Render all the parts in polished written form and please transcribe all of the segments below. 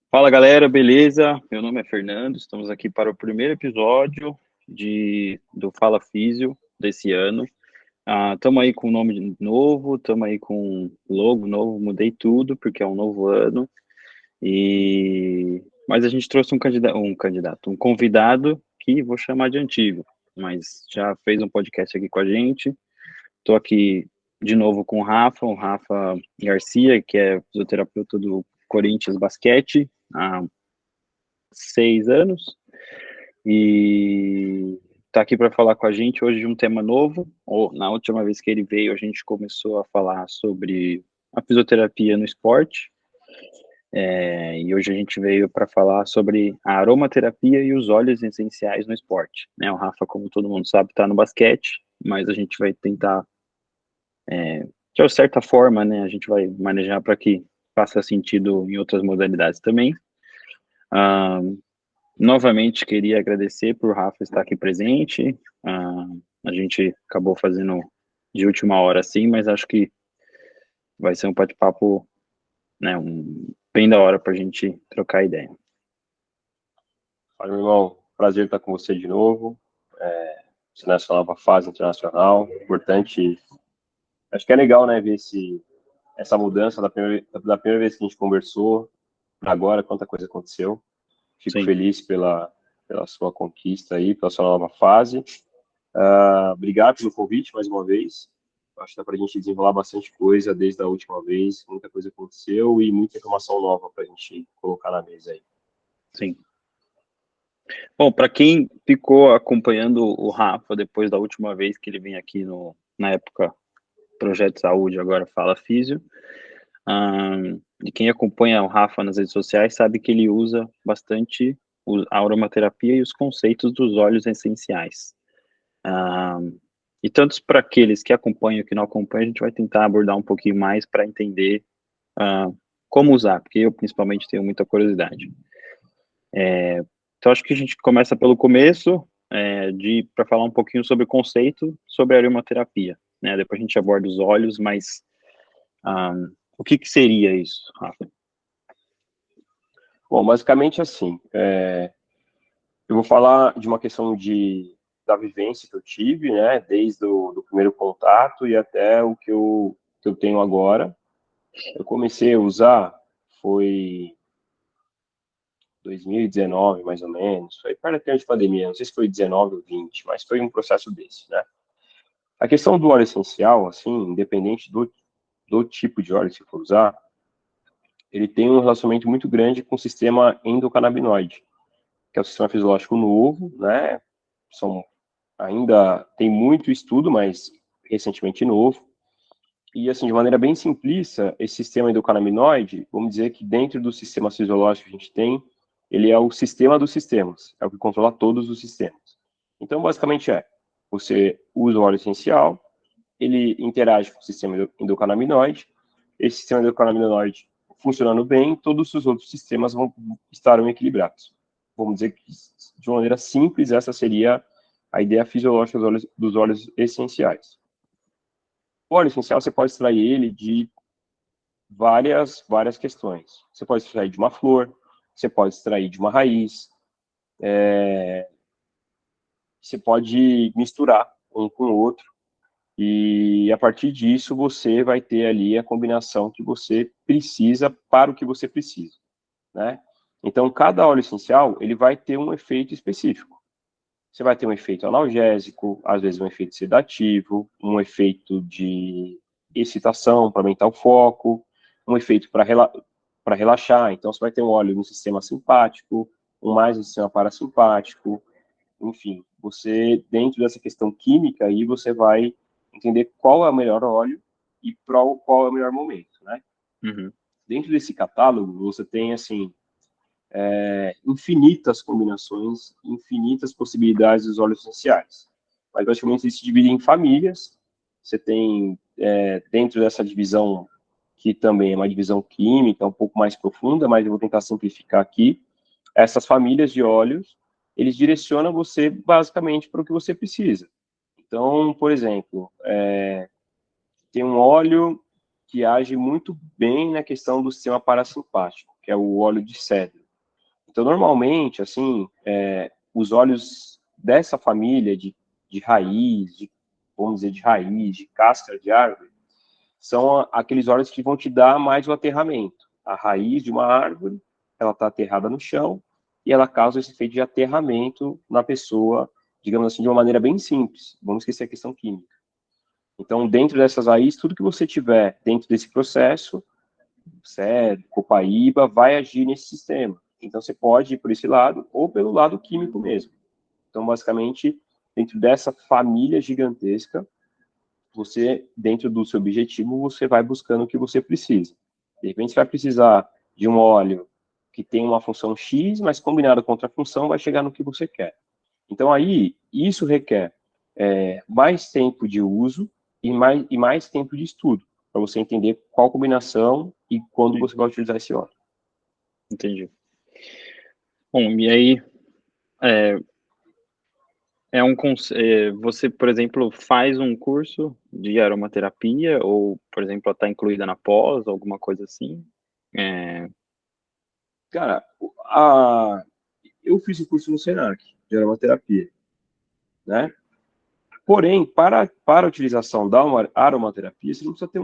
Fala galera, beleza? Meu nome é Fernando, estamos aqui para o primeiro episódio do Fala Físio desse ano. Estamos aí com nome novo, estamos aí com logo novo, mudei tudo porque é um novo ano. Mas a gente trouxe um convidado que vou chamar de antigo, mas já fez um podcast aqui com a gente. Estou aqui de novo com o Rafa Garcia, que é fisioterapeuta do Corinthians Basquete. 6 anos e está aqui para falar com a gente hoje de um tema novo. Na última vez que ele veio, a gente começou a falar sobre a fisioterapia no esporte, e hoje a gente veio para falar sobre a aromaterapia e os óleos essenciais no esporte. Né? O Rafa, como todo mundo sabe, está no basquete, mas a gente vai tentar, de certa forma, né, a gente vai manejar para que faça sentido em outras modalidades também. Ah, Novamente, queria agradecer por Rafa estar aqui presente. A gente acabou fazendo de última hora, sim, mas acho que vai ser um bate-papo, né, bem da hora para a gente trocar ideia. Fala, meu irmão. Prazer estar com você de novo. Você nessa nova fase internacional. Importante. Acho que é legal, né, ver essa mudança da primeira vez que a gente conversou para agora, quanta coisa aconteceu. Fico Sim. feliz pela sua conquista aí, pela sua nova fase. Obrigado pelo convite mais uma vez. Acho que dá para a gente desenrolar bastante coisa desde a última vez. Muita coisa aconteceu e muita informação nova para a gente colocar na mesa aí. Sim. Bom, para quem ficou acompanhando o Rafa depois da última vez que ele vinha aqui na época Projeto Saúde, agora Fala Físio, e quem acompanha o Rafa nas redes sociais sabe que ele usa bastante a aromaterapia e os conceitos dos óleos essenciais. Ah, e tantos para aqueles que acompanham e que não acompanham, a gente vai tentar abordar um pouquinho mais para entender ah, como usar, porque eu principalmente tenho muita curiosidade. Então acho que a gente começa pelo começo, para falar um pouquinho sobre o conceito sobre a aromaterapia, né? Depois a gente aborda os óleos, mas ah, o que que seria isso, Rafa? Bom, basicamente assim, eu vou falar de uma questão da vivência que eu tive, né, desde o primeiro contato e até o que eu tenho agora. Eu comecei a usar, foi 2019, mais ou menos, foi perto da pandemia, não sei se foi 19 ou 20, mas foi um processo desse, né. A questão do óleo essencial, assim, independente do tipo de óleo que você for usar, ele tem um relacionamento muito grande com o sistema endocannabinoide, que é o sistema fisiológico novo, né, são ainda tem muito estudo, mas recentemente novo. E, assim, de maneira bem simplista, esse sistema endocannabinoide, vamos dizer que dentro do sistema fisiológico que a gente tem, ele é o sistema dos sistemas, é o que controla todos os sistemas. Então, basicamente você usa o óleo essencial, ele interage com o sistema endocannabinoide, esse sistema endocannabinoide funcionando bem, todos os outros sistemas estarão equilibrados. Vamos dizer que, de uma maneira simples, essa seria a ideia fisiológica dos óleos essenciais. O óleo essencial, você pode extrair ele de várias questões. Você pode extrair de uma flor, você pode extrair de uma raiz, você pode misturar um com o outro, e a partir disso você vai ter ali a combinação que você precisa para o que você precisa, né? Então, cada óleo essencial, ele vai ter um efeito específico. Você vai ter um efeito analgésico, às vezes um efeito sedativo, um efeito de excitação para aumentar o foco, um efeito para relaxar. Então, você vai ter um óleo no sistema simpático, um mais no sistema parasimpático, enfim. Você, dentro dessa questão química, aí você vai entender qual é o melhor óleo e qual é o melhor momento, né? Uhum. Dentro desse catálogo, você tem, assim, infinitas combinações, infinitas possibilidades dos óleos essenciais. Mas basicamente eles se dividem em famílias. Você tem, dentro dessa divisão, que também é uma divisão química, um pouco mais profunda, mas eu vou tentar simplificar aqui, essas famílias de óleos, eles direcionam você basicamente para o que você precisa. Então, por exemplo, tem um óleo que age muito bem na questão do sistema parasimpático, que é o óleo de cedro. Então, normalmente, assim, os óleos dessa família de raiz, vamos dizer, de raiz, de casca de árvore, são aqueles óleos que vão te dar mais o aterramento. A raiz de uma árvore, ela está aterrada no chão, e ela causa esse efeito de aterramento na pessoa, digamos assim, de uma maneira bem simples. Vamos esquecer a questão química. Então, dentro dessas raízes, tudo que você tiver dentro desse processo, cedro, copaíba, vai agir nesse sistema. Então, você pode ir por esse lado ou pelo lado químico mesmo. Então, basicamente, dentro dessa família gigantesca, você, dentro do seu objetivo, você vai buscando o que você precisa. De repente, você vai precisar de um óleo que tem uma função X, mas combinado com outra função, vai chegar no que você quer. Então, aí, isso requer mais tempo de uso e mais tempo de estudo, para você entender qual combinação e quando você vai utilizar esse óleo. Entendi. Bom, e aí, você, por exemplo, faz um curso de aromaterapia ou, por exemplo, está incluída na pós, alguma coisa assim? Cara, eu fiz o curso no Senac de aromaterapia, né? Porém, para a utilização da aromaterapia, você não precisa ter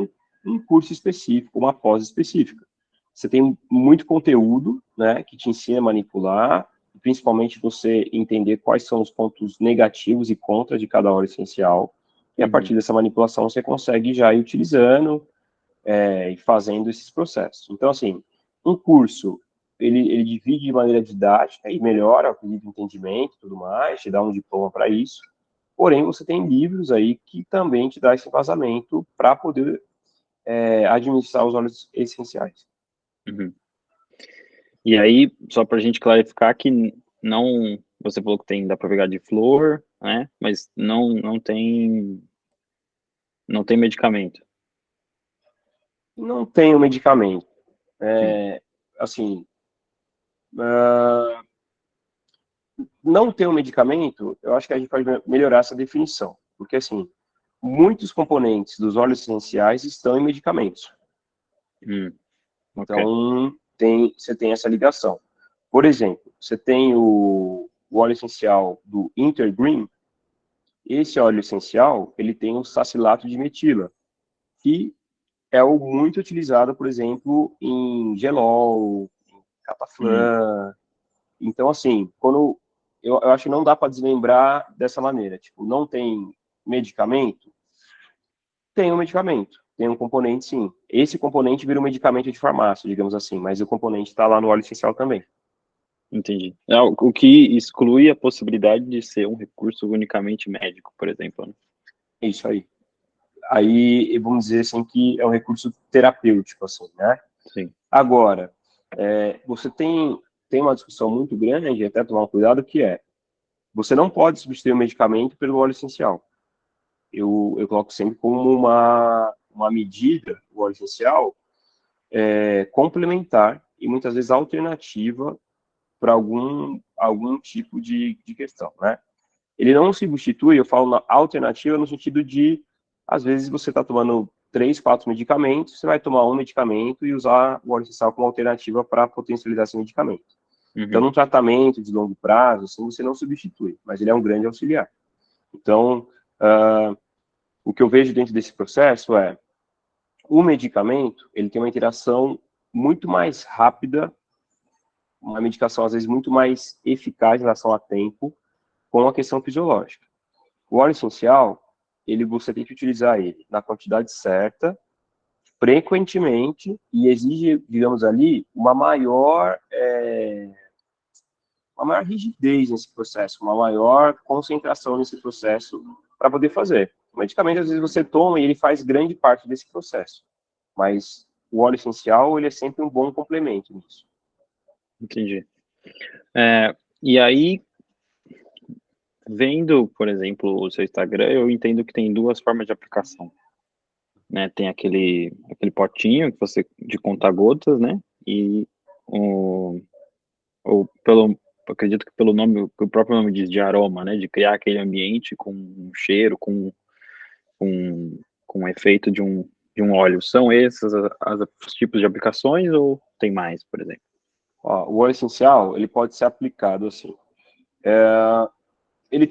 um curso específico, uma pós específica. Você tem muito conteúdo, né, que te ensina a manipular, principalmente você entender quais são os pontos negativos e contras de cada óleo essencial. E a partir dessa manipulação você consegue já ir utilizando e fazendo esses processos. Então, assim, um curso, ele divide de maneira didática e melhora o quesito de entendimento e tudo mais, te dá um diploma para isso. Porém, você tem livros aí que também te dá esse embasamento para poder administrar os óleos essenciais. Uhum. E aí, só para a gente clarificar que não, você falou que dá para pegar de flor, né? Mas não tem medicamento. Não tem um medicamento. Assim, não ter um medicamento, eu acho que a gente pode melhorar essa definição. Porque, assim, muitos componentes dos óleos essenciais estão em medicamentos. Okay. Então, você tem essa ligação. Por exemplo, você tem o óleo essencial do Intergreen. Esse óleo essencial, ele tem o sacilato de metila, que é o muito utilizado, por exemplo, em gelol, em cataflã. Então, assim, quando eu acho que não dá para desmembrar dessa maneira. Tipo, não tem medicamento? Tem um medicamento, tem um componente, sim. Esse componente vira um medicamento de farmácia, digamos assim, mas o componente está lá no óleo essencial também. Entendi. O que exclui a possibilidade de ser um recurso unicamente médico, por exemplo. Né? É isso aí. Aí, vamos dizer assim, que é um recurso terapêutico, assim, né? Sim. Agora, você tem uma discussão muito grande, até tomar um cuidado, que você não pode substituir o medicamento pelo óleo essencial. Eu coloco sempre como uma medida, o óleo essencial, complementar e muitas vezes alternativa para algum tipo de questão, né? Ele não substitui, eu falo na alternativa no sentido de, às vezes você está tomando 3, 4 medicamentos, você vai tomar um medicamento e usar o óleo essencial como alternativa para potencializar esse medicamento. Então, num tratamento de longo prazo, assim, você não substitui, mas ele é um grande auxiliar. Então, o que eu vejo dentro desse processo o medicamento, ele tem uma interação muito mais rápida, uma medicação, às vezes, muito mais eficaz em relação a tempo, com a questão fisiológica. O óleo essencial, você tem que utilizar ele na quantidade certa, frequentemente, e exige, digamos ali, uma maior rigidez nesse processo, uma maior concentração nesse processo para poder fazer. O medicamento, às vezes, você toma e ele faz grande parte desse processo, mas o óleo essencial, ele é sempre um bom complemento nisso. Entendi. E aí, vendo, por exemplo, o seu Instagram, eu entendo que tem duas formas de aplicação. Né? Tem aquele potinho que você de conta-gotas, né? E acredito que pelo nome, que o próprio nome diz, de aroma, né? De criar aquele ambiente com um cheiro, com um efeito de um óleo. São esses os tipos de aplicações ou tem mais, por exemplo? Ó, o óleo essencial, ele pode ser aplicado assim. Ele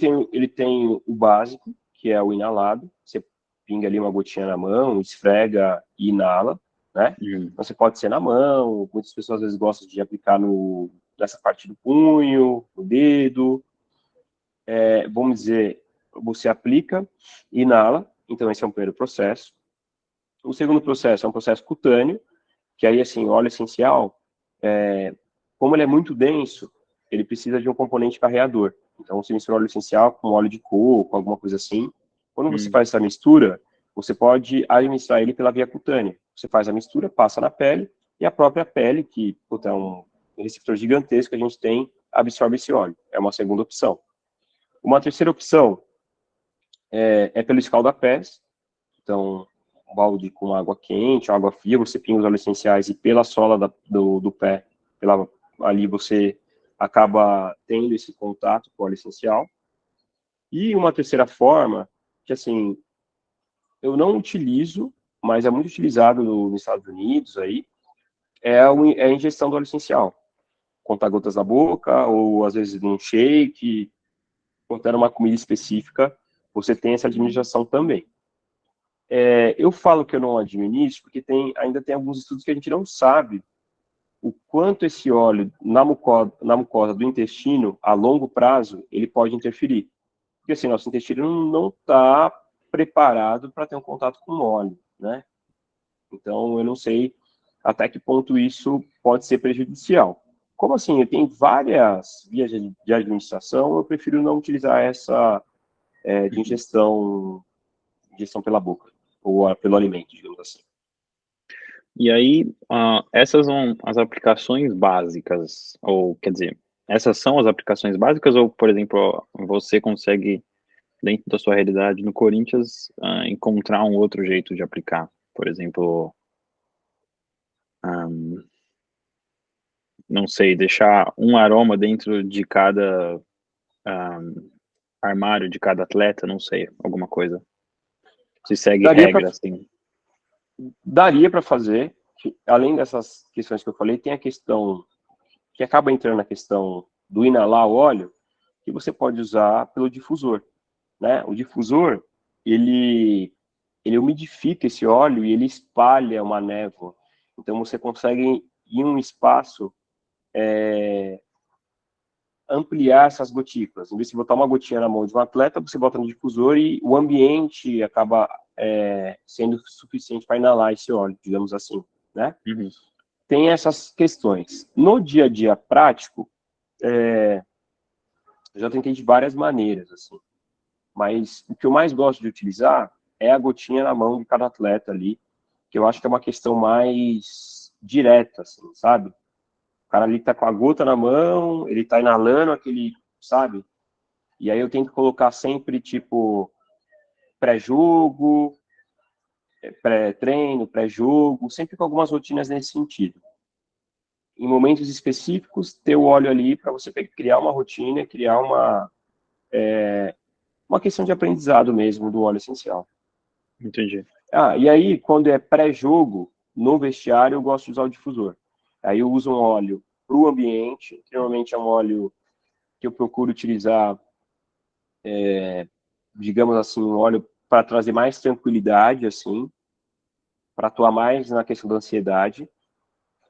tem o básico, que é o inalado. Você pinga ali uma gotinha na mão, esfrega e inala, né? Então, você pode ser na mão, muitas pessoas às vezes gostam de aplicar nessa parte do punho, no dedo. Vamos dizer, você aplica e inala, então esse é um primeiro processo. O segundo processo é um processo cutâneo, que aí, assim, óleo essencial, como ele é muito denso, ele precisa de um componente carreador. Então, você mistura óleo essencial com óleo de coco, alguma coisa assim. Quando você faz essa mistura, você pode administrar ele pela via cutânea. Você faz a mistura, passa na pele, e a própria pele, que puta, é um receptor gigantesco que a gente tem, absorve esse óleo. É uma segunda opção. Uma terceira opção é pelo escalda-pés. Então, um balde com água quente, água fria, você pinga os óleos essenciais e pela sola do pé, ali você acaba tendo esse contato com o óleo essencial. E uma terceira forma, que assim, eu não utilizo, mas é muito utilizado nos Estados Unidos aí, é a ingestão do óleo essencial. Contar gotas na boca, ou às vezes num shake, cortando uma comida específica, você tem essa administração também. Eu falo que eu não administro, porque ainda tem alguns estudos que a gente não sabe o quanto esse óleo na mucosa do intestino, a longo prazo, ele pode interferir. Porque assim, nosso intestino não está preparado para ter um contato com óleo, né? Então, eu não sei até que ponto isso pode ser prejudicial. Como assim, eu tenho várias vias de administração, eu prefiro não utilizar essa de ingestão pela boca, ou pelo alimento, digamos assim. E aí, essas são as aplicações básicas, ou quer dizer, essas são as aplicações básicas, ou, por exemplo, você consegue, dentro da sua realidade no Corinthians, encontrar um outro jeito de aplicar? Por exemplo, não sei, deixar um aroma dentro de cada armário de cada atleta, não sei, alguma coisa. Se segue Daria para regra, assim. daria para fazer, além dessas questões que eu falei, tem a questão que acaba entrando na questão do inalar o óleo, que você pode usar pelo difusor, né? O difusor, ele umidifica esse óleo e ele espalha uma névoa. Então você consegue em um espaço ampliar essas gotículas. Em vez de botar uma gotinha na mão de um atleta, você bota no difusor e o ambiente acaba sendo suficiente para inalar esse óleo, digamos assim, né? Uhum. Tem essas questões. No dia a dia prático, eu já tentei de várias maneiras, assim. Mas o que eu mais gosto de utilizar é a gotinha na mão de cada atleta ali, que eu acho que é uma questão mais direta, assim, sabe? O cara ali tá com a gota na mão, ele tá inalando aquele, sabe? E aí eu tento colocar sempre, tipo, pré-jogo, pré-treino, pré-jogo, sempre com algumas rotinas nesse sentido. Em momentos específicos, ter o óleo ali para você criar uma rotina, criar uma questão de aprendizado mesmo do óleo essencial. Entendi. E aí, quando é pré-jogo, no vestiário, eu gosto de usar o difusor. Aí eu uso um óleo para o ambiente, que normalmente é um óleo que eu procuro utilizar, digamos assim, um óleo para trazer mais tranquilidade, assim, para atuar mais na questão da ansiedade.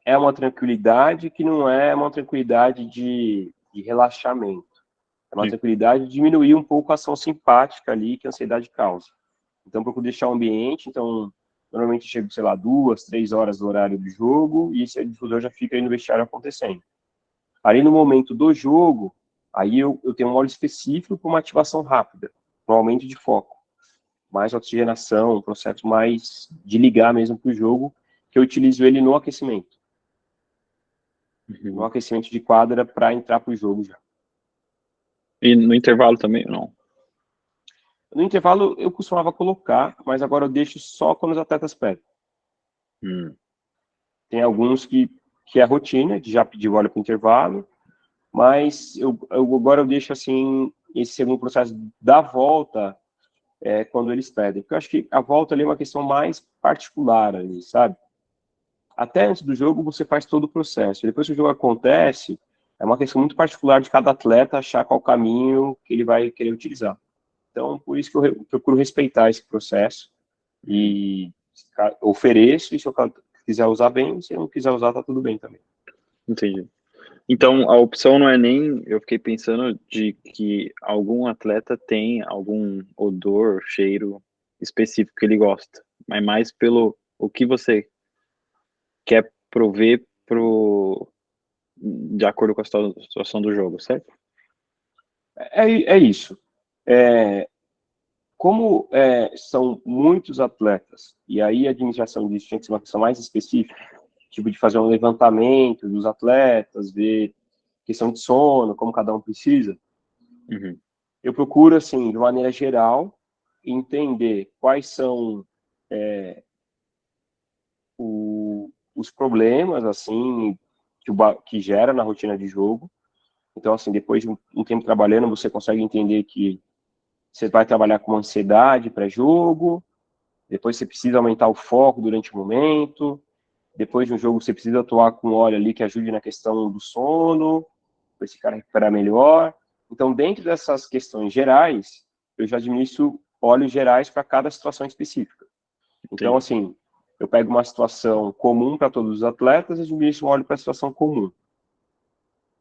É uma tranquilidade que não é uma tranquilidade de relaxamento. É uma Sim. tranquilidade de diminuir um pouco a ação simpática ali que a ansiedade causa. Então, procuro deixar o ambiente, então, normalmente chego, sei lá, 2, 3 horas do horário do jogo, e esse difusor já fica aí no vestiário acontecendo. Ali no momento do jogo, aí eu tenho um óleo específico para uma ativação rápida, um aumento de foco, mais oxigenação, um processo mais de ligar mesmo para o jogo, que eu utilizo ele no aquecimento. No Uhum. aquecimento de quadra para entrar para o jogo já. E no intervalo também, ou não? No intervalo eu costumava colocar, mas agora eu deixo só quando os atletas pedem. Hum. Tem alguns que é rotina, de já pedir óleo para o intervalo, mas agora eu deixo assim, esse segundo processo da volta, quando eles pedem. Porque eu acho que a volta ali é uma questão mais particular ali, sabe? Até antes do jogo, você faz todo o processo. Depois que o jogo acontece, é uma questão muito particular de cada atleta achar qual caminho que ele vai querer utilizar. Então, por isso que eu procuro respeitar esse processo e ofereço, e se eu quiser usar bem, se eu não quiser usar, tá tudo bem também. Entendi. Então, a opção não é nem, eu fiquei pensando de que algum atleta tem algum odor, cheiro específico que ele gosta, mas mais pelo o que você quer prover de acordo com a situação do jogo, certo? É isso. Como são muitos atletas, e aí a administração disso tinha que ser uma questão mais específica, tipo de fazer um levantamento dos atletas, ver questão de sono, como cada um precisa, Uhum. eu procuro, assim, de maneira geral, entender quais são os problemas, assim, que gera na rotina de jogo. Então, assim, depois de um tempo trabalhando, você consegue entender que você vai trabalhar com ansiedade pré-jogo, depois você precisa aumentar o foco durante o momento, depois de um jogo você precisa atuar com óleo ali que ajude na questão do sono, para esse cara recuperar melhor. Então, dentro dessas questões gerais, eu já administro óleos gerais para cada situação específica. Então, Entendi. assim, eu pego uma situação comum para todos os atletas e administro um óleo para a situação comum.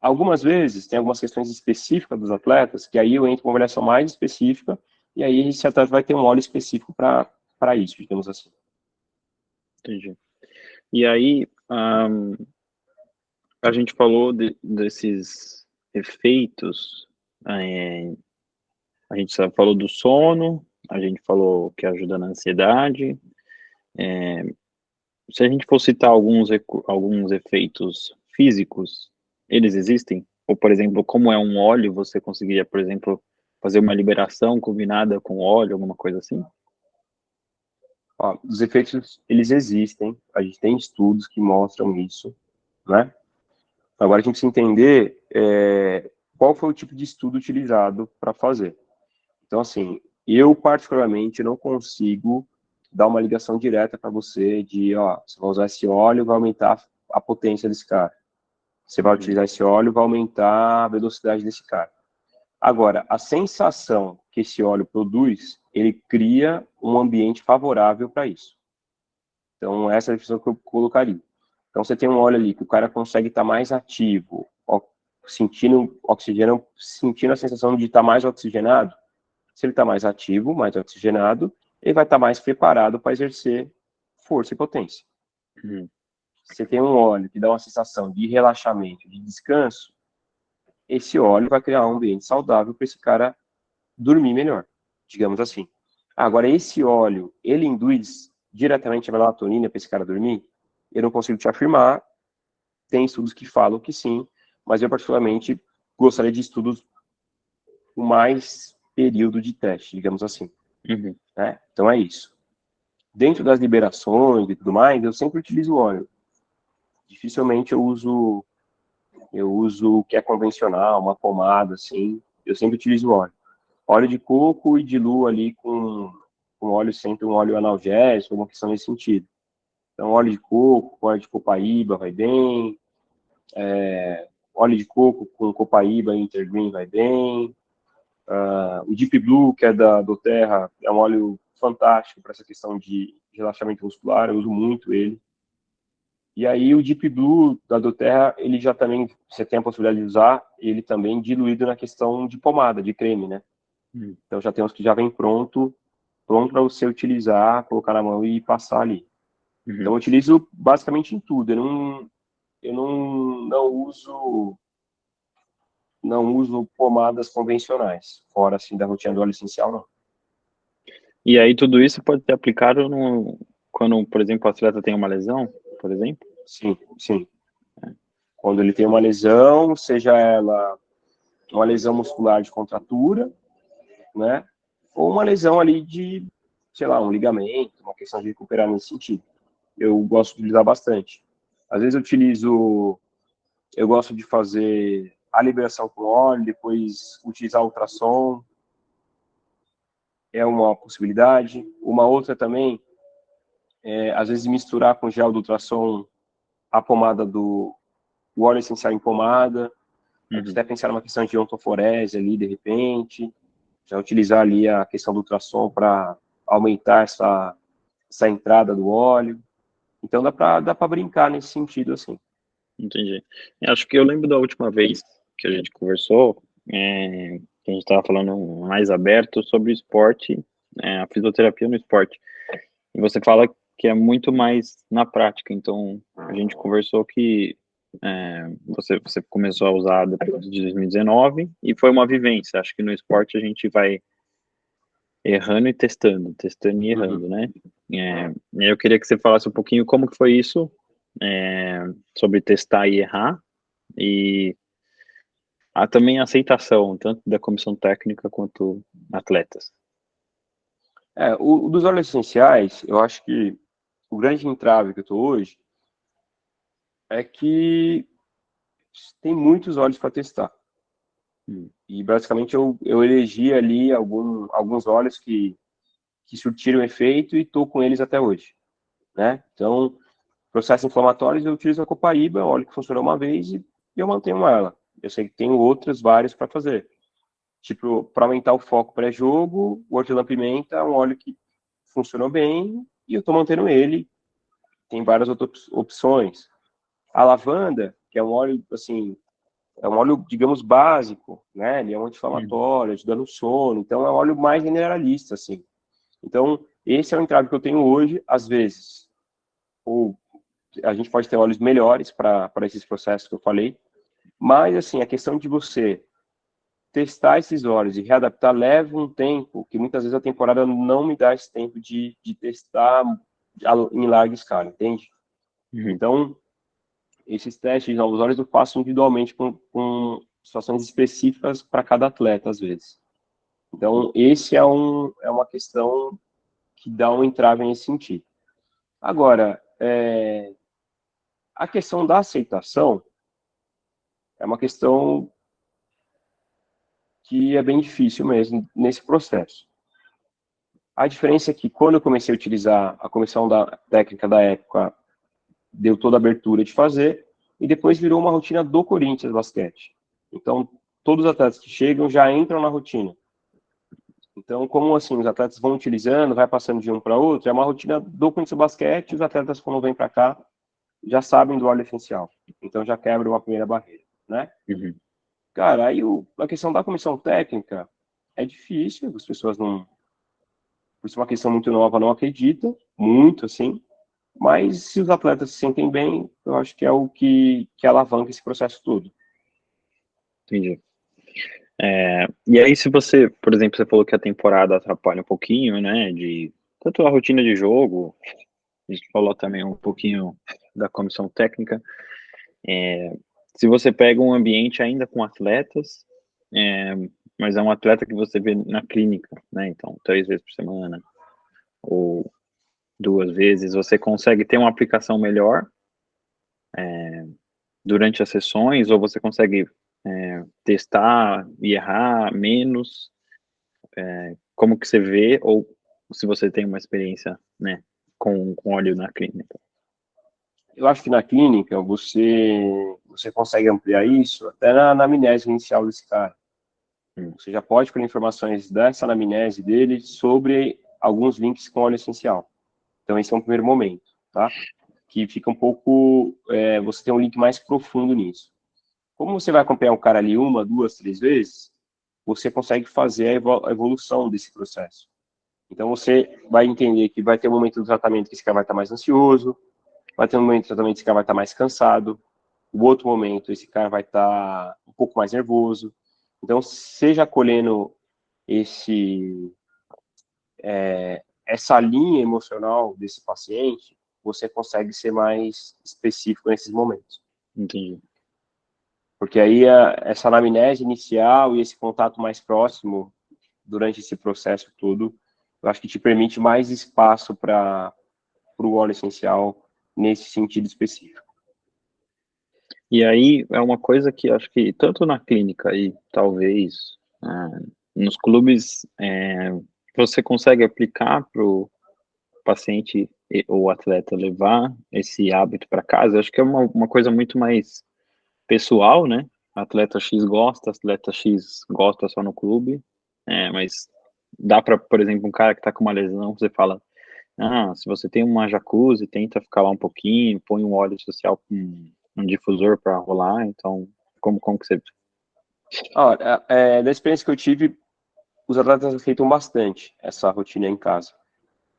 Algumas vezes, tem algumas questões específicas dos atletas, que aí eu entro com uma avaliação mais específica, e aí esse atleta vai ter um óleo específico para isso, digamos assim. Entendi. E aí, a gente falou desses efeitos, é, a gente falou do sono, a gente falou que ajuda na ansiedade. Se a gente for citar alguns efeitos físicos, eles existem? Ou, por exemplo, como é um óleo, você conseguiria, por exemplo, fazer uma liberação combinada com óleo, alguma coisa assim? Ó, os efeitos, eles existem, a gente tem estudos que mostram isso, né? Agora a gente precisa entender qual foi o tipo de estudo utilizado para fazer. Então, assim, eu particularmente não consigo dar uma ligação direta para você de, ó, você vai usar esse óleo, vai aumentar a potência desse cara. Você vai Uhum, utilizar esse óleo, vai aumentar a velocidade desse cara. Agora, a sensação que esse óleo produz, ele cria um ambiente favorável para isso. Então, essa é a definição que eu colocaria. Então, você tem um óleo ali que o cara consegue estar mais ativo, sentindo oxigênio, sentindo a sensação de estar mais oxigenado. Se ele está mais ativo, mais oxigenado, ele vai estar mais preparado para exercer força e potência. uhum, Você tem um óleo que dá uma sensação de relaxamento, de descanso, esse óleo vai criar um ambiente saudável para esse cara dormir melhor, digamos assim. Agora, esse óleo, ele induz diretamente a melatonina para esse cara dormir? Eu não consigo te afirmar. Tem estudos que falam que sim, mas eu particularmente gostaria de estudos com mais período de teste, digamos assim. uhum. Né? Então é isso. Dentro das liberações e tudo mais, eu sempre utilizo óleo. Dificilmente eu uso o que é convencional, uma pomada, assim. Eu sempre utilizo óleo. Óleo de coco e diluo ali com óleo, sempre um óleo analgésico, uma questão nesse sentido. Então, óleo de coco, óleo de copaíba vai bem, óleo de coco com copaíba e intergreen vai bem. O Deep Blue, que é da doTERRA, é um óleo fantástico para essa questão de relaxamento muscular, eu uso muito ele. E aí o Deep Blue da doTERRA, ele já também, você tem a possibilidade de usar ele também diluído na questão de pomada, de creme, né? Uhum. Então já tem uns que já vem pronto para você utilizar, colocar na mão e passar ali. Então Uhum. eu utilizo basicamente em tudo. Eu não uso pomadas convencionais, fora assim da rotina do óleo essencial, não. E aí tudo isso pode ser aplicado quando, por exemplo, o atleta tem uma lesão, por exemplo? Sim, sim. Quando ele tem uma lesão, seja ela uma lesão muscular de contratura, né? Ou uma lesão ali de, sei lá, um ligamento, uma questão de recuperar nesse sentido. Eu gosto de utilizar bastante. Às vezes eu gosto de fazer a liberação com óleo, depois utilizar ultrassom, é uma possibilidade. Uma outra também, às vezes misturar com gel do ultrassom a pomada o óleo essencial em pomada, até pensar numa questão de ontoforese ali, de repente, já utilizar ali a questão do ultrassom para aumentar essa entrada do óleo. Então dá para brincar nesse sentido, assim. Entendi. Acho que eu lembro da última vez que a gente conversou, que a gente estava falando mais aberto sobre o esporte, a fisioterapia no esporte. E você fala que é muito mais na prática. Então, a gente conversou que você começou a usar depois de 2019 e foi uma vivência. Acho que no esporte a gente vai errando e testando, testando e errando, né? Eu queria que você falasse um pouquinho como que foi isso, sobre testar e errar, e também a aceitação, tanto da comissão técnica quanto atletas. O dos óleos essenciais, eu acho que o grande entrave que eu estou hoje é que tem muitos óleos para testar. E basicamente eu elegi ali alguns óleos que surtiram efeito e estou com eles até hoje, né? Então, processos inflamatórios eu utilizo a Copaíba, óleo que funcionou uma vez e eu mantenho ela. Eu sei que tenho outros vários para fazer. Tipo, para aumentar o foco pré-jogo, o hortelã-pimenta é um óleo que funcionou bem e eu estou mantendo ele. Tem várias outras opções. A lavanda, que é um óleo, assim, é um óleo, digamos, básico, né? Ele é um anti-inflamatório, ajuda no sono, então é um óleo mais generalista, assim. Então, esse é o entrave que eu tenho hoje, às vezes. Ou a gente pode ter óleos melhores para esses processos que eu falei, mas, assim, a questão de você testar esses óleos e readaptar leva um tempo, que muitas vezes a temporada não me dá esse tempo de testar em larga escala, entende? Então, esses testes de novos óleos eu faço individualmente com situações específicas para cada atleta, às vezes. Então, esse é uma questão que dá um entrave nesse sentido. Agora, a questão da aceitação é uma questão que é bem difícil mesmo nesse processo. A diferença é que quando eu comecei a utilizar a comissão técnica da época, deu toda a abertura de fazer, e depois virou uma rotina do Corinthians Basquete. Então, todos os atletas que chegam já entram na rotina. Então, como assim, os atletas vão utilizando, vai passando de um para outro, é uma rotina do Corinthians Basquete, os atletas quando vêm para cá, já sabem do óleo essencial. Então, já quebra uma primeira barreira, né? Cara, aí a questão da comissão técnica é difícil, as pessoas não... Por ser uma questão muito nova, não acreditam, muito, assim, mas se os atletas se sentem bem, eu acho que é o que alavanca esse processo todo. Entendi. E aí, se você, por exemplo, você falou que a temporada atrapalha um pouquinho, né, de tanto a rotina de jogo, a gente falou também um pouquinho da comissão técnica, se você pega um ambiente ainda com atletas, mas é um atleta que você vê na clínica, né, então 3 vezes por semana, ou 2 vezes, você consegue ter uma aplicação melhor durante as sessões, ou você consegue testar e errar menos, como que você vê, ou se você tem uma experiência, né, com óleo na clínica? Eu acho que na clínica você consegue ampliar isso até na anamnese inicial desse cara. Você já pode colher informações dessa anamnese dele sobre alguns links com óleo essencial. Então, esse é um primeiro momento, tá? Que fica um pouco... você tem um link mais profundo nisso. Como você vai acompanhar o cara ali 1, 2, 3 vezes, você consegue fazer a evolução desse processo. Então, você vai entender que vai ter um momento do tratamento que esse cara vai estar mais ansioso, vai ter um momento do tratamento que esse cara vai estar mais cansado, o outro momento esse cara vai estar um pouco mais nervoso. Então, seja colhendo essa linha emocional desse paciente, você consegue ser mais específico nesses momentos. Entendi. Porque aí essa anamnese inicial e esse contato mais próximo durante esse processo todo, eu acho que te permite mais espaço para o óleo essencial nesse sentido específico. E aí é uma coisa que acho que tanto na clínica e talvez nos clubes, você consegue aplicar paciente ou atleta levar esse hábito para casa, acho que é uma coisa muito mais pessoal, né? Atleta X gosta, atleta X gosta só no clube, mas dá para, por exemplo, um cara que está com uma lesão, você fala, se você tem uma jacuzzi, tenta ficar lá um pouquinho, põe um óleo social com um difusor para rolar, então, como que você... Olha, da experiência que eu tive, os atletas aceitam bastante essa rotina em casa,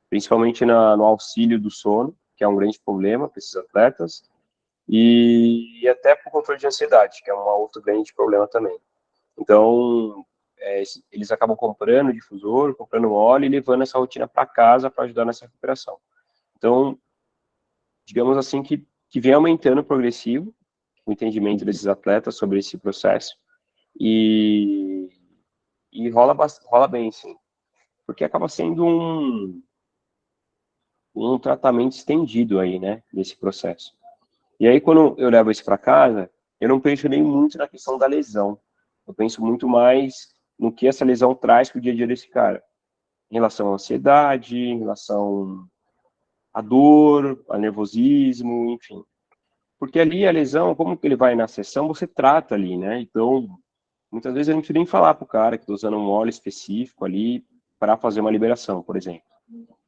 principalmente no auxílio do sono, que é um grande problema para esses atletas, e até por controle de ansiedade, que é um outro grande problema também. Então, eles acabam comprando difusor, comprando óleo e levando essa rotina para casa para ajudar nessa recuperação. Então, digamos assim que vem aumentando progressivo o entendimento desses atletas sobre esse processo e, e rola bem, sim, porque acaba sendo um tratamento estendido aí, né, nesse processo. E aí, quando eu levo isso para casa, eu não penso nem muito na questão da lesão. Eu penso muito mais no que essa lesão traz para o dia a dia desse cara. Em relação à ansiedade, em relação à dor, ao nervosismo, enfim. Porque ali a lesão, como que ele vai na sessão, você trata ali, né? Então, muitas vezes eu não preciso nem falar para o cara que estou usando um óleo específico ali para fazer uma liberação, por exemplo.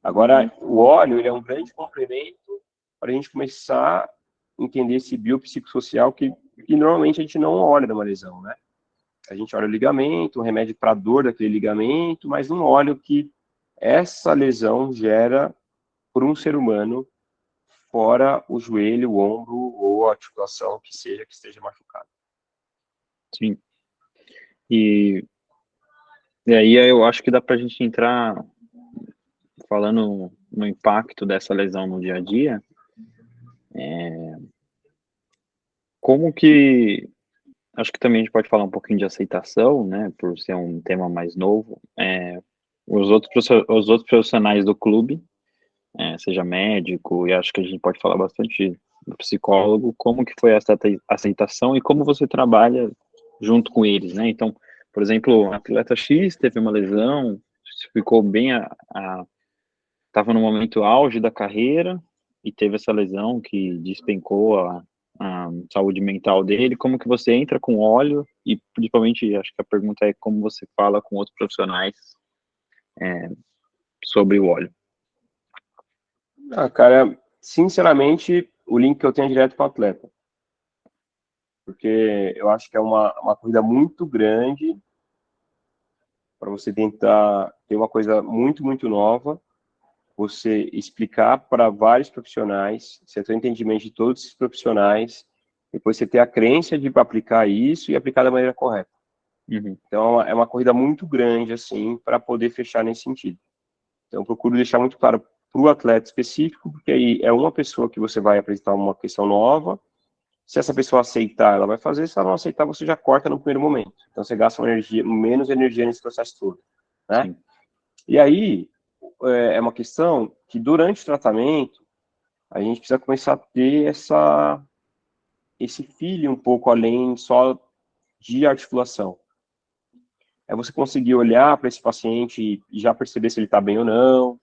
Agora, o óleo, ele é um grande complemento para a gente começar a entender esse biopsicossocial que normalmente a gente não olha numa lesão, né? A gente olha o ligamento, um remédio para a dor daquele ligamento, mas não olha o que essa lesão gera por um ser humano, fora o joelho, o ombro ou a articulação que seja que esteja machucada. Sim. E aí eu acho que dá para a gente entrar falando no impacto dessa lesão no dia a dia. Como que... Acho que também a gente pode falar um pouquinho de aceitação, né, por ser um tema mais novo. Os outros profissionais do clube, seja médico, e acho que a gente pode falar bastante do psicólogo, como que foi essa aceitação e como você trabalha junto com eles, né? Então, por exemplo, a atleta X teve uma lesão, ficou bem estava no momento auge da carreira e teve essa lesão que despencou a saúde mental dele. Como que você entra com óleo e, principalmente, acho que a pergunta é como você fala com outros profissionais sobre o óleo. Cara, sinceramente, o link que eu tenho é direto com o atleta. Porque eu acho que é uma corrida muito grande para você tentar ter uma coisa muito, muito nova, você explicar para vários profissionais, você ter o entendimento de todos esses profissionais, depois você ter a crença de aplicar isso e aplicar da maneira correta. Uhum. Então, é uma corrida muito grande, assim, para poder fechar nesse sentido. Então, eu procuro deixar muito claro para o atleta específico, porque aí é uma pessoa que você vai apresentar uma questão nova. Se essa pessoa aceitar, ela vai fazer. Se ela não aceitar, você já corta no primeiro momento. Então, você gasta menos energia nesse processo todo, né? Sim. E aí, é uma questão que durante o tratamento, a gente precisa começar a ter esse feeling um pouco além só de articulação. É você conseguir olhar para esse paciente e já perceber se ele está bem ou não,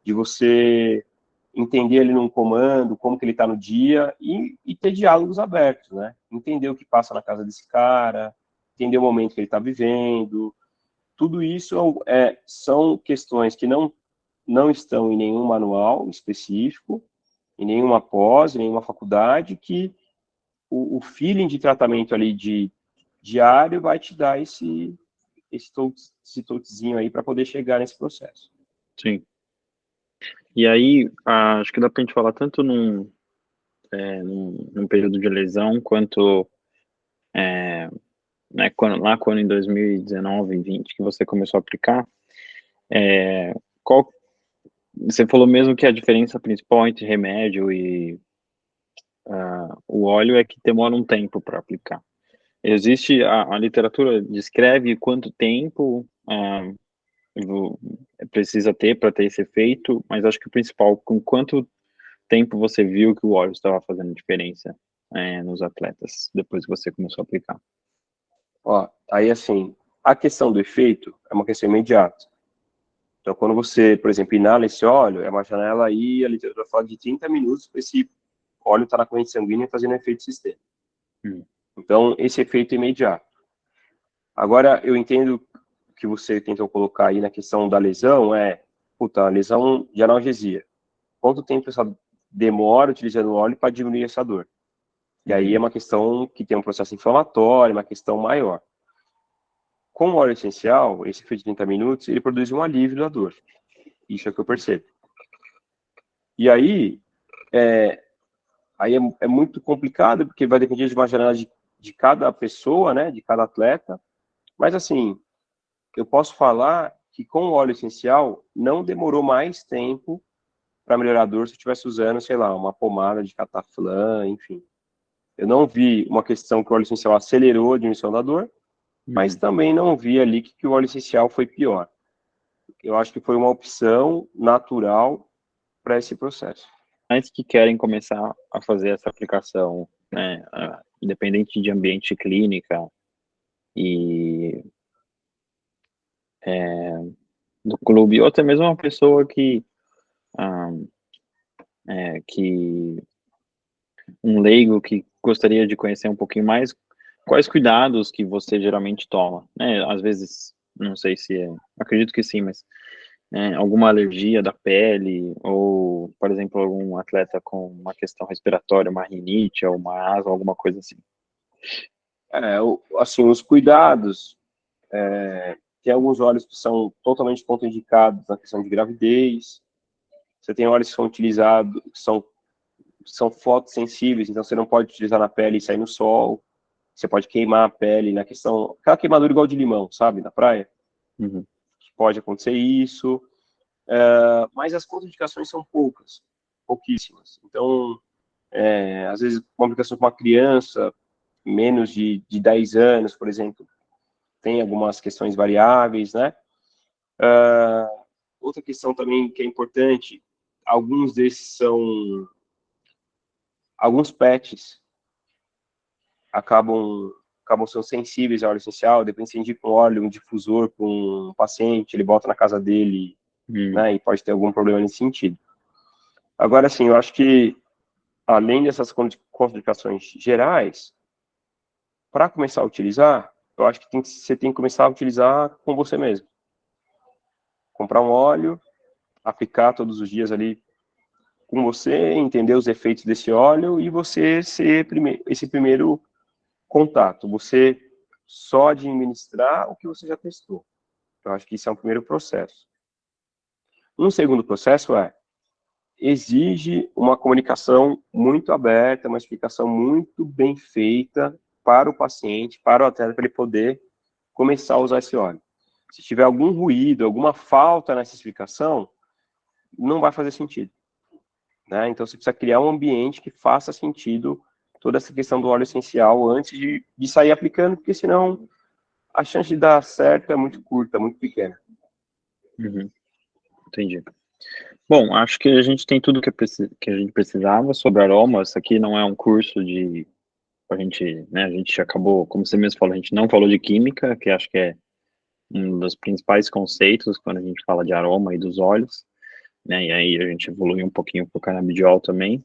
de você entender ele num comando, como que ele está no dia e ter diálogos abertos, né? Entender o que passa na casa desse cara, entender o momento que ele está vivendo. Tudo isso são questões que não estão em nenhum manual específico, em nenhuma pós, em nenhuma faculdade, que o feeling de tratamento ali diário vai te dar esse toquezinho aí para poder chegar nesse processo. Sim. E aí, acho que dá pra gente falar tanto num período de lesão, quanto né, quando em 2019 e 20 que você começou a aplicar, qual, você falou mesmo que a diferença principal entre remédio e o óleo é que demora um tempo para aplicar. Existe, a literatura descreve quanto tempo precisa ter para ter esse efeito, mas acho que o principal, com quanto tempo você viu que o óleo estava fazendo diferença nos atletas, depois que você começou a aplicar? Ó, aí assim, a questão do efeito é uma questão imediata. Então, quando você, por exemplo, inala esse óleo, é uma janela aí, a literatura fala de 30 minutos para esse óleo estar na corrente sanguínea fazendo efeito sistêmico. Então, esse efeito é imediato. Agora, eu entendo que você tentou colocar aí na questão da lesão, a lesão de analgesia. Quanto tempo essa demora utilizando o óleo para diminuir essa dor? E aí é uma questão que tem um processo inflamatório, uma questão maior. Com o óleo essencial, esse efeito de 30 minutos, ele produz um alívio da dor. Isso é o que eu percebo. E aí, é muito complicado, porque vai depender de uma janela de cada pessoa, né, de cada atleta. Mas, assim, eu posso falar que com o óleo essencial não demorou mais tempo para melhorar a dor se eu estivesse usando, sei lá, uma pomada de cataflã, enfim. Eu não vi uma questão que o óleo essencial acelerou a diminuição da dor, mas também não vi ali que o óleo essencial foi pior. Eu acho que foi uma opção natural para esse processo. Mais que querem começar a fazer essa aplicação, né, independente de ambiente clínica e do clube, ou até mesmo uma pessoa que um leigo que gostaria de conhecer um pouquinho mais, quais cuidados que você geralmente toma, né? Às vezes, não sei se acredito que sim, mas alguma alergia da pele, ou, por exemplo, algum atleta com uma questão respiratória, uma rinite, ou uma asma, alguma coisa assim. Assim, os cuidados, tem alguns óleos que são totalmente contraindicados na questão de gravidez. Você tem óleos que são utilizados, que são fotossensíveis, então você não pode utilizar na pele e sair no sol. Você pode queimar a pele na questão, aquela queimadura igual de limão, sabe, na praia. Pode acontecer isso. Mas as contraindicações são pouquíssimas. Então, às vezes, uma aplicação com uma criança, menos de 10 anos, por exemplo, tem algumas questões variáveis, né? Outra questão também que é importante, alguns desses são, alguns pets acabam sendo sensíveis ao óleo essencial, depende se indica um óleo, um difusor para um paciente, ele bota na casa dele, né, e pode ter algum problema nesse sentido. Agora, assim, eu acho que, além dessas contraindicações gerais, para começar a utilizar, eu acho que você tem que começar a utilizar com você mesmo. Comprar um óleo, aplicar todos os dias ali com você, entender os efeitos desse óleo e você ser esse primeiro contato. Você só administrar o que você já testou. Eu acho que isso é um primeiro processo. Um segundo processo exige uma comunicação muito aberta, uma explicação muito bem feita para o paciente, para o atleta, para ele poder começar a usar esse óleo. Se tiver algum ruído, alguma falta nessa explicação, não vai fazer sentido, né? Então, você precisa criar um ambiente que faça sentido toda essa questão do óleo essencial antes de sair aplicando, porque senão a chance de dar certo é muito curta, muito pequena. Entendi. Bom, acho que a gente tem tudo que a gente precisava sobre aroma. Isso aqui não é um curso de a gente, né, a gente acabou, como você mesmo falou, a gente não falou de química, que acho que é um dos principais conceitos quando a gente fala de aroma e dos óleos, né, e aí a gente evolui um pouquinho para o canabidiol também.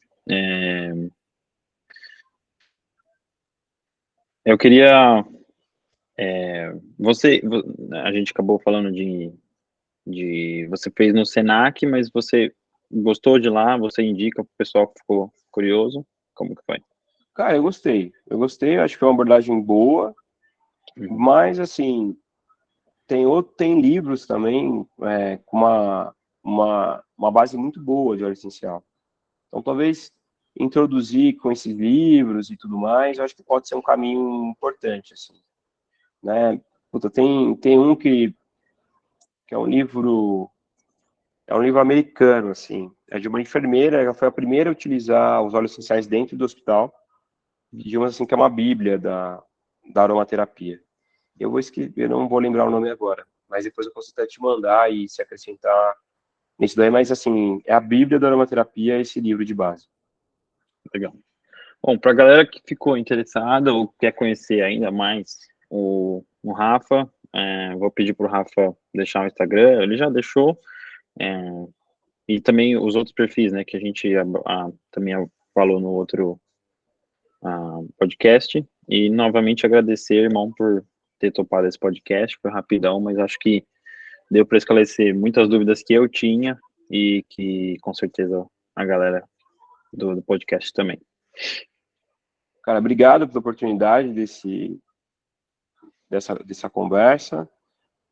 Eu queria, a gente acabou falando você fez no Senac, mas você gostou de lá, você indica para o pessoal que ficou curioso, como que foi? Cara, eu gostei, acho que foi uma abordagem boa, mas, assim, tem livros também com uma base muito boa de óleo essencial. Então, talvez introduzir com esses livros e tudo mais, eu acho que pode ser um caminho importante, assim, né? Puta, tem um que é um livro americano, assim, é de uma enfermeira, ela foi a primeira a utilizar os óleos essenciais dentro do hospital, digamos assim, que é uma bíblia da aromaterapia. Eu não vou lembrar o nome agora, mas depois eu posso até te mandar e se acrescentar nisso daí, mas assim, é a Bíblia da aromaterapia, esse livro de base. Legal. Bom, para a galera que ficou interessada ou quer conhecer ainda mais o Rafa, vou pedir para o Rafa deixar o Instagram, ele já deixou, e também os outros perfis, né, que a gente também falou no outro podcast. E novamente agradecer, irmão, por ter topado esse podcast. Foi rapidão, mas acho que deu para esclarecer muitas dúvidas que eu tinha e que com certeza a galera do podcast também. Cara, obrigado pela oportunidade dessa conversa.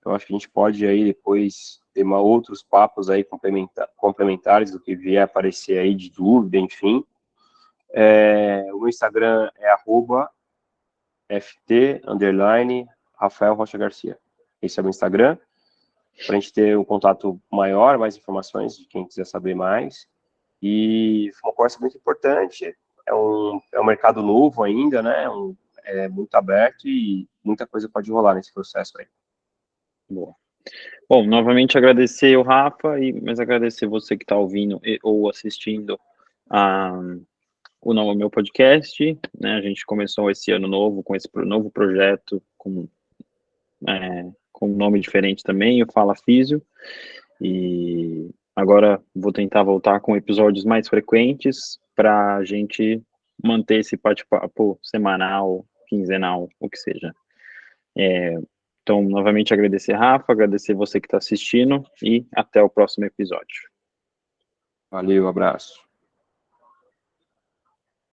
Eu acho que a gente pode aí depois ter outros papos aí complementares do que vier aparecer aí de dúvida, enfim. O meu Instagram é @ft_Rafael Rocha Garcia. Esse é o meu Instagram, para a gente ter um contato maior, mais informações de quem quiser saber mais. E foi uma conversa muito importante. É um mercado novo ainda, né? É muito aberto e muita coisa pode rolar nesse processo aí. Boa. Bom, novamente agradecer o Rafa, mas agradecer você que está ouvindo ou assistindo o meu podcast, né? A gente começou esse ano novo com esse novo projeto, com um nome diferente também, o Fala Físio, e agora vou tentar voltar com episódios mais frequentes para a gente manter esse bate-papo semanal, quinzenal, o que seja. Então, novamente agradecer, Rafa, agradecer você que está assistindo e até o próximo episódio. Valeu, abraço.